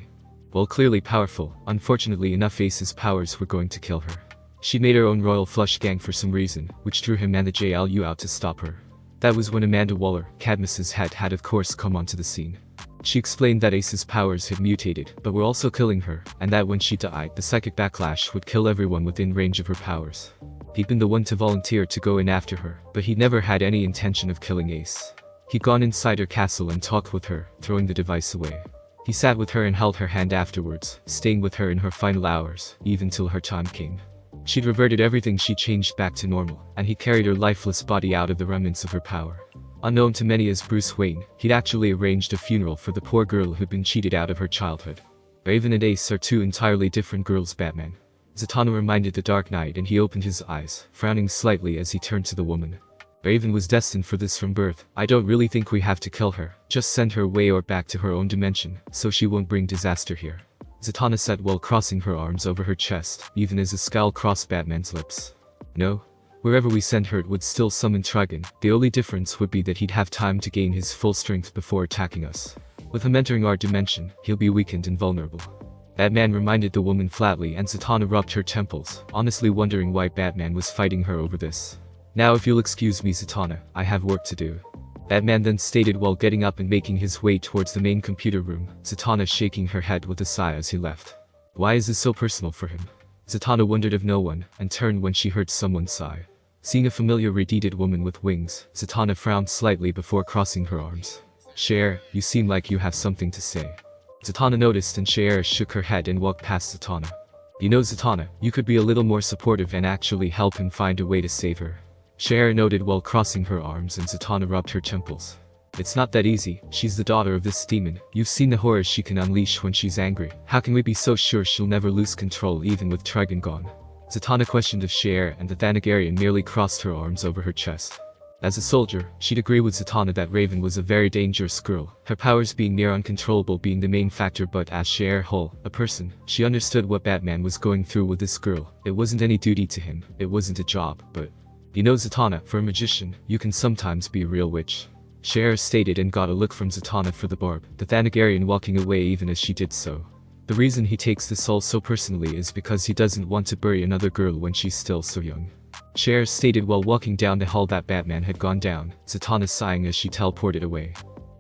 While clearly powerful, unfortunately enough, Ace's powers were going to kill her. She made her own Royal Flush Gang for some reason, which drew him and the JLU out to stop her. That was when Amanda Waller, Cadmus's head, had of course come onto the scene. She explained that Ace's powers had mutated, but were also killing her, and that when she died, the psychic backlash would kill everyone within range of her powers. He'd been the one to volunteer to go in after her, but he never had any intention of killing Ace. He'd gone inside her castle and talked with her, throwing the device away. He sat with her and held her hand afterwards, staying with her in her final hours, even till her time came. She'd reverted everything, she changed back to normal, and he carried her lifeless body out of the remnants of her power. Unknown to many as Bruce Wayne, he'd actually arranged a funeral for the poor girl who'd been cheated out of her childhood. Raven and Ace are 2 entirely different girls, Batman. Zatanna reminded the Dark Knight, and he opened his eyes, frowning slightly as he turned to the woman. Raven was destined for this from birth. I don't really think we have to kill her, just send her away or back to her own dimension, so she won't bring disaster here. Zatanna said while crossing her arms over her chest, even as a scowl crossed Batman's lips. No. Wherever we send her, it would still summon Trigon. The only difference would be that he'd have time to gain his full strength before attacking us. With him entering our dimension, he'll be weakened and vulnerable. Batman reminded the woman flatly, and Zatanna rubbed her temples, honestly wondering why Batman was fighting her over this. Now if you'll excuse me, Zatanna, I have work to do. Batman then stated while getting up and making his way towards the main computer room, Zatanna shaking her head with a sigh as he left. Why is this so personal for him? Zatanna wondered of no one, and turned when she heard someone sigh. Seeing a familiar red-headed woman with wings, Zatanna frowned slightly before crossing her arms. Cher, you seem like you have something to say. Zatanna noticed, and Cher shook her head and walked past Zatanna. You know, Zatanna, you could be a little more supportive and actually help him find a way to save her. Cher noted while crossing her arms, and Zatanna rubbed her temples. It's not that easy. She's the daughter of this demon. You've seen the horrors she can unleash when she's angry. How can we be so sure she'll never lose control even with Trigon gone? Zatanna questioned of Cher, and the Thanagarian merely crossed her arms over her chest. As a soldier, she'd agree with Zatanna that Raven was a very dangerous girl, her powers being near uncontrollable being the main factor, but as Cher Hull, a person, she understood what Batman was going through with this girl. It wasn't any duty to him, it wasn't a job, but... You know, Zatanna, for a magician, you can sometimes be a real witch. Cher stated and got a look from Zatanna for the barb, the Thanagarian walking away even as she did so. The reason he takes this all so personally is because he doesn't want to bury another girl when she's still so young. Cher stated while walking down the hall that Batman had gone down, Zatanna sighing as she teleported away.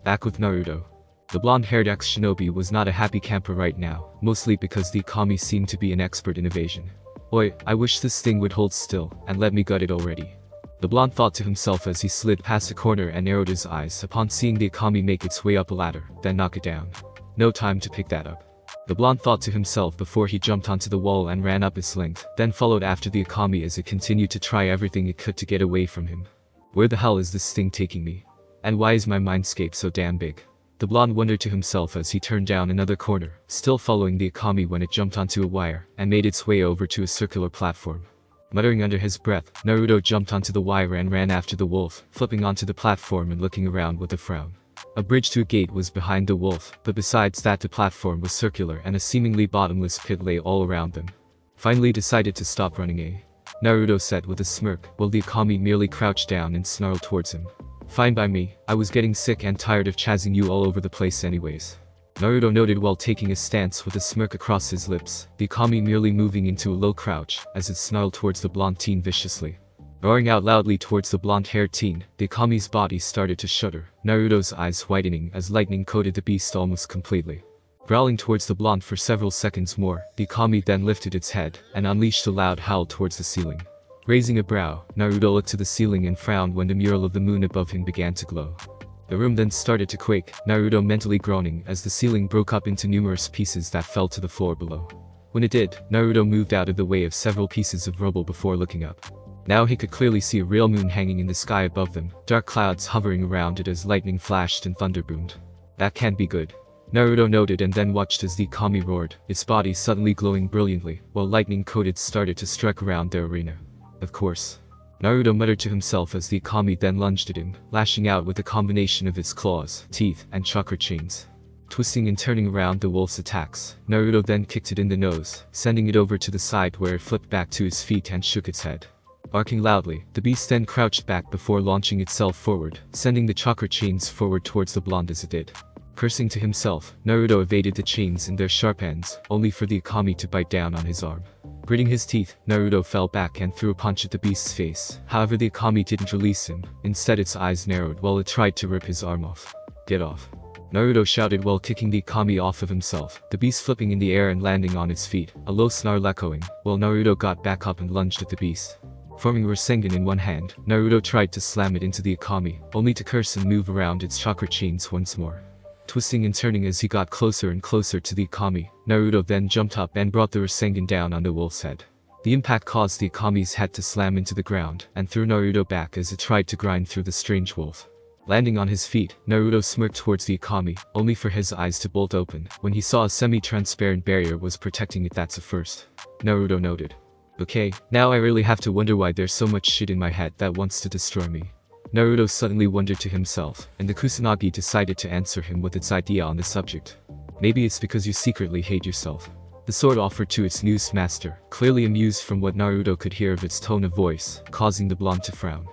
Back with Naruto. The blonde-haired ex-shinobi was not a happy camper right now, mostly because the Akami seemed to be an expert in evasion. Oi, I wish this thing would hold still, and let me gut it already. The blonde thought to himself as he slid past a corner and narrowed his eyes upon seeing the Akami make its way up a ladder, then knock it down. No time to pick that up. The blonde thought to himself before he jumped onto the wall and ran up its length, then followed after the Akami as it continued to try everything it could to get away from him. Where the hell is this thing taking me? And why is my mindscape so damn big? The blonde wondered to himself as he turned down another corner, still following the Akami when it jumped onto a wire, and made its way over to a circular platform. Muttering under his breath, Naruto jumped onto the wire and ran after the wolf, flipping onto the platform and looking around with a frown. A bridge to a gate was behind the wolf, but besides that the platform was circular and a seemingly bottomless pit lay all around them. Finally decided to stop running, Naruto said with a smirk, while the Akami merely crouched down and snarled towards him. Fine by me, I was getting sick and tired of chasing you all over the place anyways. Naruto noted while taking a stance with a smirk across his lips, the Akami merely moving into a low crouch as it snarled towards the blonde teen viciously. Roaring out loudly towards the blonde-haired teen, the Akami's body started to shudder, Naruto's eyes widening as lightning coated the beast almost completely. Growling towards the blonde for several seconds more, the Akami then lifted its head and unleashed a loud howl towards the ceiling. Raising a brow, Naruto looked to the ceiling and frowned when the mural of the moon above him began to glow. The room then started to quake, Naruto mentally groaning as the ceiling broke up into numerous pieces that fell to the floor below. When it did, Naruto moved out of the way of several pieces of rubble before looking up. Now he could clearly see a real moon hanging in the sky above them, dark clouds hovering around it as lightning flashed and thunder boomed. That can't be good, Naruto noted and then watched as the Akami roared, its body suddenly glowing brilliantly, while lightning-coated started to strike around the arena. Of course. Naruto muttered to himself as the Akami then lunged at him, lashing out with a combination of its claws, teeth, and chakra chains. Twisting and turning around the wolf's attacks, Naruto then kicked it in the nose, sending it over to the side where it flipped back to its feet and shook its head. Barking loudly, the beast then crouched back before launching itself forward, sending the chakra chains forward towards the blonde as it did. Cursing to himself, Naruto evaded the chains and their sharp ends, only for the Akami to bite down on his arm. Gritting his teeth, Naruto fell back and threw a punch at the beast's face, however the Akami didn't release him, instead its eyes narrowed while it tried to rip his arm off. Get off, Naruto shouted while kicking the Akami off of himself, the beast flipping in the air and landing on its feet, a low snarl echoing, while Naruto got back up and lunged at the beast. Forming Rasengan in one hand, Naruto tried to slam it into the Akami, only to curse and move around its chakra chains once more. Twisting and turning as he got closer and closer to the Akami, Naruto then jumped up and brought the Rasengan down on the wolf's head. The impact caused the Akami's head to slam into the ground, and threw Naruto back as it tried to grind through the strange wolf. Landing on his feet, Naruto smirked towards the Akami, only for his eyes to bolt open, when he saw a semi-transparent barrier was protecting it. That's a first, Naruto noted. Okay, now I really have to wonder why there's so much shit in my head that wants to destroy me. Naruto suddenly wondered to himself, and the Kusanagi decided to answer him with its idea on the subject. Maybe it's because you secretly hate yourself. The sword offered to its new master, clearly amused from what Naruto could hear of its tone of voice, causing the blonde to frown.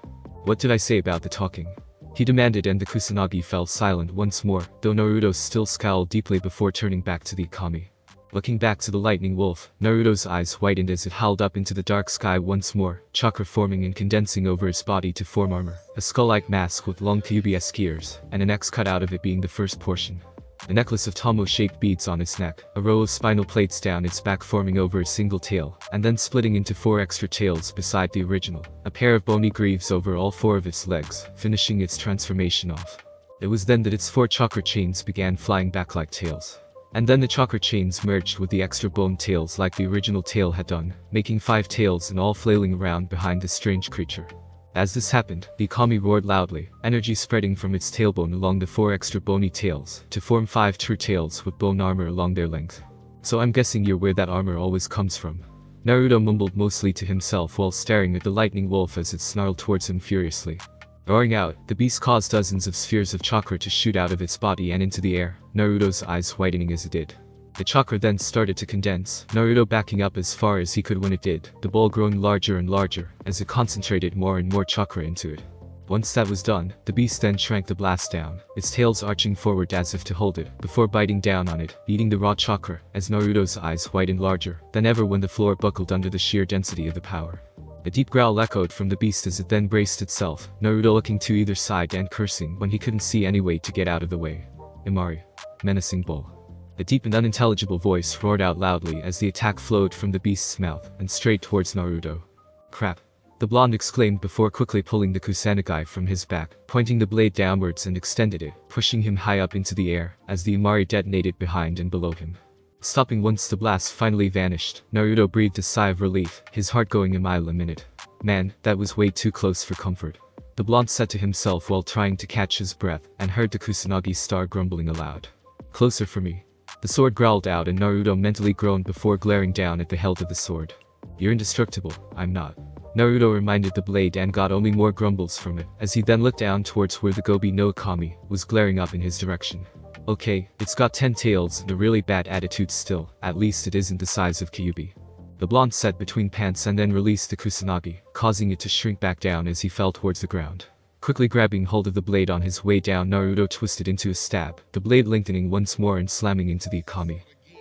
What did I say about the talking? He demanded, and the Kusanagi fell silent once more, though Naruto still scowled deeply before turning back to the Akami. Looking back to the lightning wolf, Naruto's eyes widened as it howled up into the dark sky once more, chakra forming and condensing over its body to form armor, a skull-like mask with long Kyuubi-esque ears, and an X cut out of it being the first portion. A necklace of Tomo-shaped beads on its neck, a row of spinal plates down its back forming over a single tail, and then splitting into 4 extra tails beside the original, a pair of bony greaves over all 4 of its legs, finishing its transformation off. It was then that its 4 chakra chains began flying back like tails. And then the chakra chains merged with the extra bone tails like the original tail had done, making 5 tails and all flailing around behind the strange creature. As this happened, the Akami roared loudly, energy spreading from its tailbone along the 4 extra bony tails, to form 5 true tails with bone armor along their length. So I'm guessing you're where that armor always comes from. Naruto mumbled mostly to himself while staring at the lightning wolf as it snarled towards him furiously. Roaring out, the beast caused dozens of spheres of chakra to shoot out of its body and into the air, Naruto's eyes widening as it did. The chakra then started to condense, Naruto backing up as far as he could when it did, the ball growing larger and larger, as it concentrated more and more chakra into it. Once that was done, the beast then shrank the blast down, its tails arching forward as if to hold it, before biting down on it, eating the raw chakra, as Naruto's eyes widened larger than ever when the floor buckled under the sheer density of the power. A deep growl echoed from the beast as it then braced itself, Naruto looking to either side and cursing when he couldn't see any way to get out of the way. Imari. Menacing bull. A deep and unintelligible voice roared out loudly as the attack flowed from the beast's mouth and straight towards Naruto. Crap. The blonde exclaimed before quickly pulling the Kusanagi from his back, pointing the blade downwards and extended it, pushing him high up into the air, as the Imari detonated behind and below him. Stopping once the blast finally vanished, Naruto breathed a sigh of relief, his heart going a mile a minute. Man, that was way too close for comfort. The blonde said to himself while trying to catch his breath, and heard the Kusanagi's star grumbling aloud. Closer for me. The sword growled out and Naruto mentally groaned before glaring down at the hilt of the sword. You're indestructible, I'm not. Naruto reminded the blade and got only more grumbles from it, as he then looked down towards where the Gobi no Kami was glaring up in his direction. Okay, it's got 10 tails and a really bad attitude still, at least it isn't the size of Kyuubi. The blonde said between pants and then released the Kusanagi, causing it to shrink back down as he fell towards the ground. Quickly grabbing hold of the blade on his way down, Naruto twisted into a stab, the blade lengthening once more and slamming into the Akami.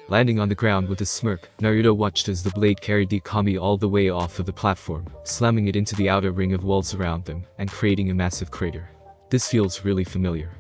Landing on the ground with a smirk, Naruto watched as the blade carried the Akami all the way off of the platform, slamming it into the outer ring of walls around them, and creating a massive crater. This feels really familiar.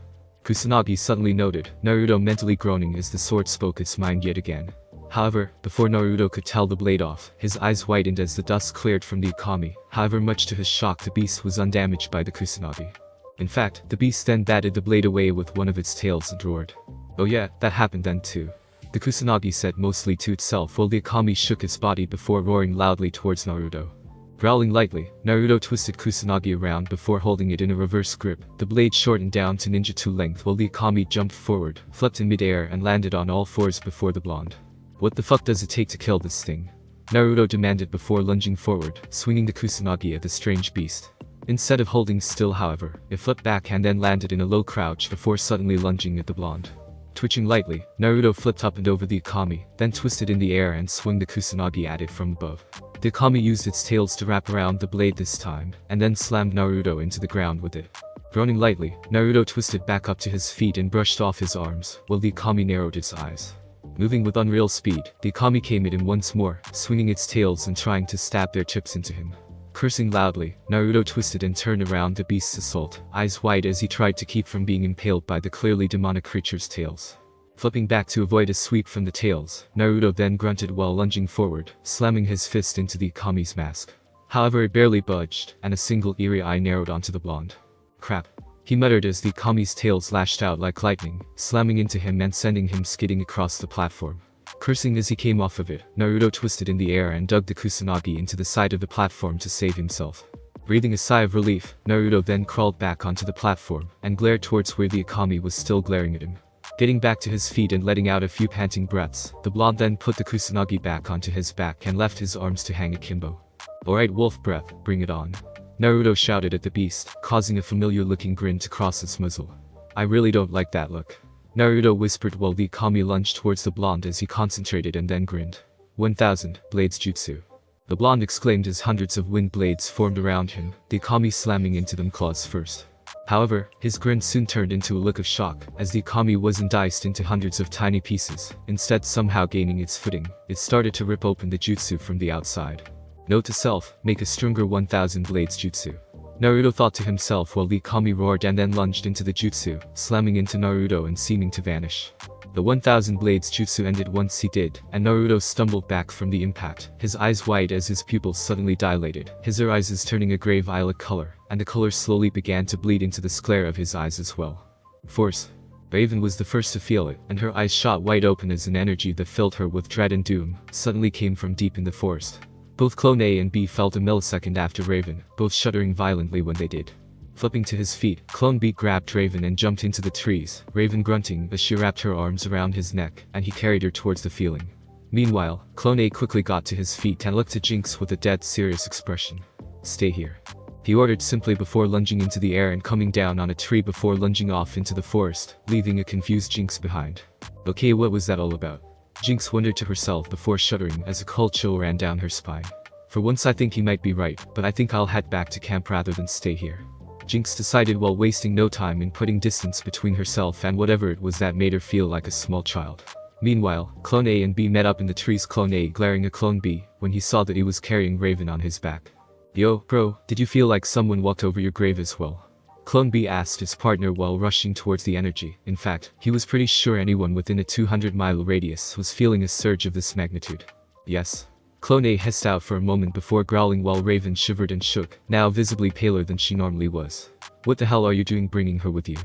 Kusanagi suddenly noted, Naruto mentally groaning as the sword spoke its mind yet again. However, before Naruto could tell the blade off, his eyes whitened as the dust cleared from the Akami. However, much to his shock, the beast was undamaged by the Kusanagi. In fact, the beast then batted the blade away with one of its tails and roared. Oh yeah, that happened then too. The Kusanagi said mostly to itself while the Akami shook its body before roaring loudly towards Naruto. Growling lightly, Naruto twisted Kusanagi around before holding it in a reverse grip. The blade shortened down to ninjutsu length while the Akami jumped forward, flipped in midair and landed on all fours before the blonde. What the fuck does it take to kill this thing? Naruto demanded before lunging forward, swinging the Kusanagi at the strange beast. Instead of holding still, however, it flipped back and then landed in a low crouch before suddenly lunging at the blonde. Twitching lightly, Naruto flipped up and over the Akami, then twisted in the air and swung the Kusanagi at it from above. The Akami used its tails to wrap around the blade this time, and then slammed Naruto into the ground with it. Groaning lightly, Naruto twisted back up to his feet and brushed off his arms, while the Akami narrowed its eyes. Moving with unreal speed, the Akami came at him once more, swinging its tails and trying to stab their tips into him. Cursing loudly, Naruto twisted and turned around the beast's assault, eyes wide as he tried to keep from being impaled by the clearly demonic creature's tails. Flipping back to avoid a sweep from the tails, Naruto then grunted while lunging forward, slamming his fist into the Akami's mask. However, it barely budged, and a single eerie eye narrowed onto the blonde. Crap. He muttered as the Akami's tails lashed out like lightning, slamming into him and sending him skidding across the platform. Cursing as he came off of it, Naruto twisted in the air and dug the Kusanagi into the side of the platform to save himself. Breathing a sigh of relief, Naruto then crawled back onto the platform and glared towards where the Akami was still glaring at him. Getting back to his feet and letting out a few panting breaths, the blonde then put the Kusanagi back onto his back and left his arms to hang akimbo. Alright, wolf breath, bring it on. Naruto shouted at the beast, causing a familiar-looking grin to cross its muzzle. I really don't like that look. Naruto whispered while the Akami lunged towards the blonde as he concentrated and then grinned. 1000 Blades Jutsu. The blonde exclaimed as hundreds of wind blades formed around him, the Akami slamming into them claws first. However, his grin soon turned into a look of shock, as the Akami wasn't diced into hundreds of tiny pieces. Instead, somehow gaining its footing, it started to rip open the jutsu from the outside. Note to self, make a stronger 1000 Blades Jutsu. Naruto thought to himself while the Akami roared and then lunged into the jutsu, slamming into Naruto and seeming to vanish. The 1000 Blades Jutsu ended once he did, and Naruto stumbled back from the impact, his eyes wide as his pupils suddenly dilated, his eyes turning a grey violet color, and the color slowly began to bleed into the sclera of his eyes as well. Force. Raven was the first to feel it, and her eyes shot wide open as an energy that filled her with dread and doom suddenly came from deep in the forest. Both Clone A and B felt a millisecond after Raven, both shuddering violently when they did. Flipping to his feet, Clone B grabbed Raven and jumped into the trees, Raven grunting as she wrapped her arms around his neck, and he carried her towards the feeling. Meanwhile, Clone A quickly got to his feet and looked at Jinx with a dead serious expression. Stay here. He ordered simply before lunging into the air and coming down on a tree before lunging off into the forest, leaving a confused Jinx behind. Okay, what was that all about? Jinx wondered to herself before shuddering as a cold chill ran down her spine. For once I think he might be right, but I think I'll head back to camp rather than stay here. Jinx decided while wasting no time in putting distance between herself and whatever it was that made her feel like a small child. Meanwhile, Clone A and B met up in the trees, Clone A glaring at Clone B when he saw that he was carrying Raven on his back. Yo, bro, did you feel like someone walked over your grave as well? Clone B asked his partner while rushing towards the energy. In fact, he was pretty sure anyone within a 200-mile radius was feeling a surge of this magnitude. Yes. Clone A hissed out for a moment before growling while Raven shivered and shook, now visibly paler than she normally was. What the hell are you doing bringing her with you?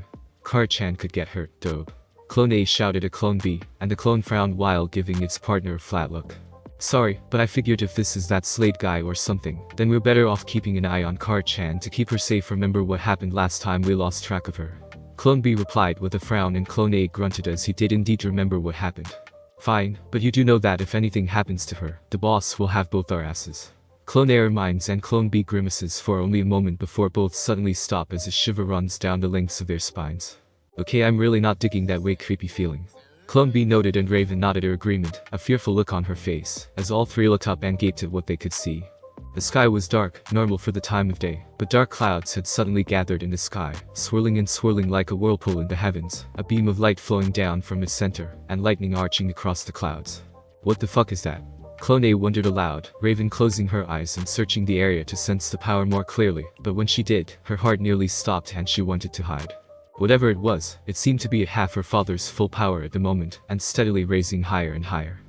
Kara-chan could get hurt, dope. Clone A shouted at Clone B, and the clone frowned while giving its partner a flat look. Sorry, but I figured if this is that Slade guy or something, then we're better off keeping an eye on Kara-chan to keep her safe. Remember what happened last time we lost track of her? Clone B replied with a frown and Clone A grunted as he did indeed remember what happened. Fine, but you do know that if anything happens to her, the boss will have both our asses. Clone A mines and Clone B grimaces for only a moment before both suddenly stop as a shiver runs down the lengths of their spines. Okay, I'm really not digging that way creepy feeling. Clone B noted and Raven nodded her agreement, a fearful look on her face, as all three looked up and gaped at what they could see. The sky was dark, normal for the time of day, but dark clouds had suddenly gathered in the sky, swirling and swirling like a whirlpool in the heavens, a beam of light flowing down from its center, and lightning arching across the clouds. What the fuck is that? Clone A wondered aloud, Raven closing her eyes and searching the area to sense the power more clearly, but when she did, her heart nearly stopped and she wanted to hide. Whatever it was, it seemed to be at half her father's full power at the moment, and steadily raising higher and higher.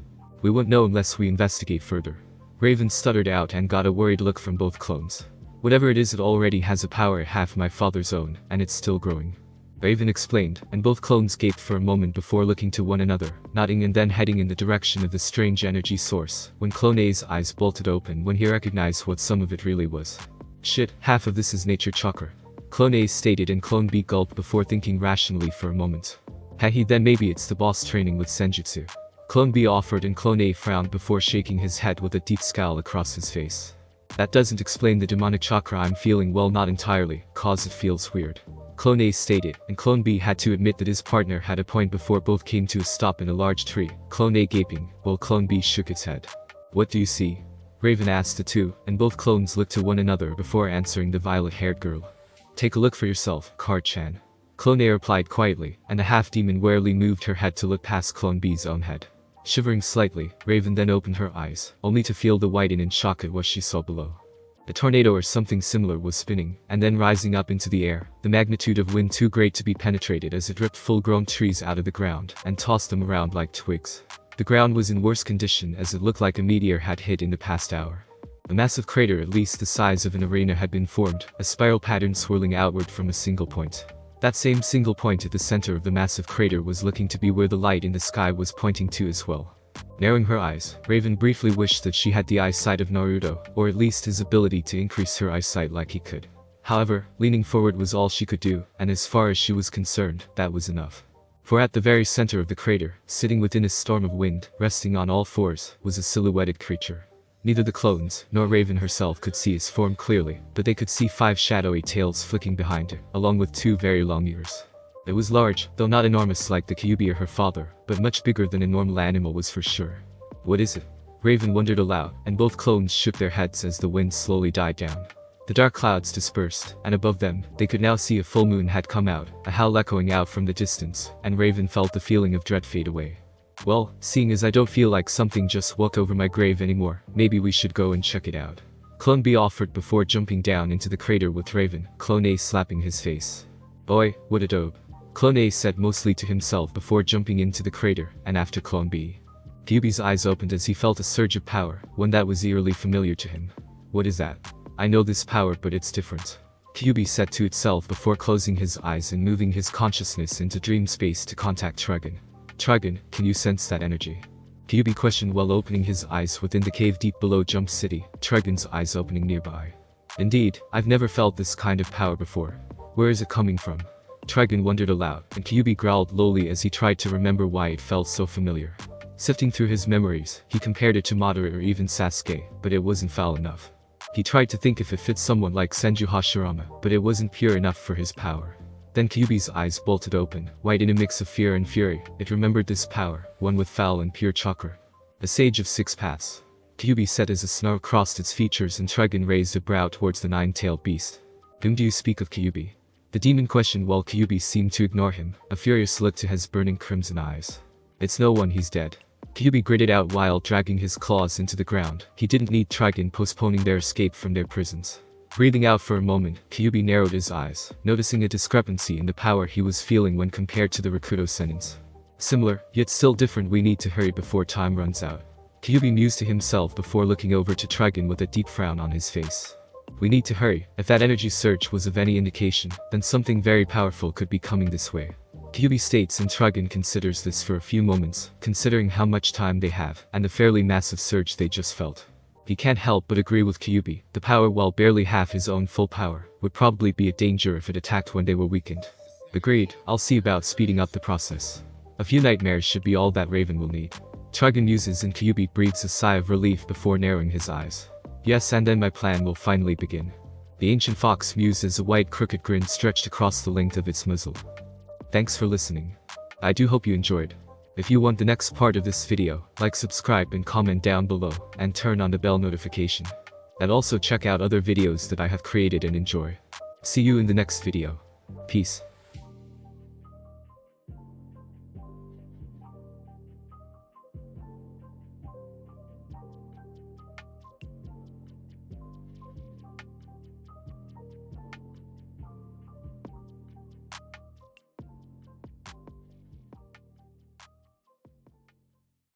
We won't know unless we investigate further. Raven stuttered out and got a worried look from both clones. Whatever it is, it already has a power half my father's own, and it's still growing. Raven explained, and both clones gaped for a moment before looking to one another, nodding and then heading in the direction of the strange energy source, when Clone A's eyes bolted open when he recognized what some of it really was. Shit, half of this is nature chakra. Clone A stated, and Clone B gulped before thinking rationally for a moment. Hey, then maybe it's the boss training with Senjutsu. Clone B offered, and Clone A frowned before shaking his head with a deep scowl across his face. That doesn't explain the demonic chakra I'm feeling. Well, not entirely, cause it feels weird. Clone A stated, and Clone B had to admit that his partner had a point before both came to a stop in a large tree, Clone A gaping, while Clone B shook its head. What do you see? Raven asked the two, and both clones looked to one another before answering the violet-haired girl. Take a look for yourself, Card-chan. Clone A replied quietly, and the half-demon warily moved her head to look past Clone B's own head. Shivering slightly, Raven then opened her eyes, only to feel the widen in shock at what she saw below. A tornado or something similar was spinning, and then rising up into the air, the magnitude of wind too great to be penetrated as it ripped full-grown trees out of the ground and tossed them around like twigs. The ground was in worse condition as it looked like a meteor had hit in the past hour. A massive crater at least the size of an arena had been formed, a spiral pattern swirling outward from a single point. That same single point at the center of the massive crater was looking to be where the light in the sky was pointing to as well. Narrowing her eyes, Raven briefly wished that she had the eyesight of Naruto, or at least his ability to increase her eyesight like he could. However, leaning forward was all she could do, and as far as she was concerned, that was enough. For at the very center of the crater, sitting within a storm of wind, resting on all fours, was a silhouetted creature. Neither the clones, nor Raven herself could see his form clearly, but they could see 5 shadowy tails flicking behind it, along with 2 very long ears. It was large, though not enormous like the Kyuubi or her father, but much bigger than a normal animal was for sure. What is it? Raven wondered aloud, and both clones shook their heads as the wind slowly died down. The dark clouds dispersed, and above them, they could now see a full moon had come out, a howl echoing out from the distance, and Raven felt the feeling of dread fade away. Well, seeing as I don't feel like something just walked over my grave anymore, maybe we should go and check it out. Clone B offered before jumping down into the crater with Raven, Clone A slapping his face. Boy, what a dope. Clone A said mostly to himself before jumping into the crater, and after Clone B. Kyuubi's eyes opened as he felt a surge of power, one that was eerily familiar to him. What is that? I know this power, but it's different. Kyuubi said to itself before closing his eyes and moving his consciousness into dream space to contact Trigun. Trigun, can you sense that energy? Kyuubi questioned while opening his eyes within the cave deep below Jump City, Trigun's eyes opening nearby. Indeed, I've never felt this kind of power before. Where is it coming from? Trigun wondered aloud, and Kyuubi growled lowly as he tried to remember why it felt so familiar. Sifting through his memories, he compared it to Madara or even Sasuke, but it wasn't foul enough. He tried to think if it fit someone like Senju Hashirama, but it wasn't pure enough for his power. Then Kyuubi's eyes bolted open, white in a mix of fear and fury. It remembered this power, one with foul and pure chakra. The Sage of 6 Paths. Kyuubi said as a snarl crossed its features and Trigun raised a brow towards the 9-tailed beast. Whom do you speak of, Kyuubi? The demon questioned while Kyuubi seemed to ignore him, a furious look to his burning crimson eyes. It's no one, he's dead. Kyuubi gritted out while dragging his claws into the ground. He didn't need Trigun postponing their escape from their prisons. Breathing out for a moment, Kyuubi narrowed his eyes, noticing a discrepancy in the power he was feeling when compared to the Rakuto Senins. Similar, yet still different. We need to hurry before time runs out. Kyuubi mused to himself before looking over to Trigun with a deep frown on his face. We need to hurry. If that energy surge was of any indication, then something very powerful could be coming this way. Kyuubi states, and Trigun considers this for a few moments, considering how much time they have, and the fairly massive surge they just felt. He can't help but agree with Kyuubi. The power, while barely half his own full power, would probably be a danger if it attacked when they were weakened. Agreed, I'll see about speeding up the process. A few nightmares should be all that Raven will need. Trigon uses and Kyubi breathes a sigh of relief before narrowing his eyes. Yes, and then my plan will finally begin. The ancient fox muses a white crooked grin stretched across the length of its muzzle. Thanks for listening. I do hope you enjoyed. If you want the next part of this video, like, subscribe and comment down below, and turn on the bell notification. And also check out other videos that I have created and enjoy. See you in the next video. Peace.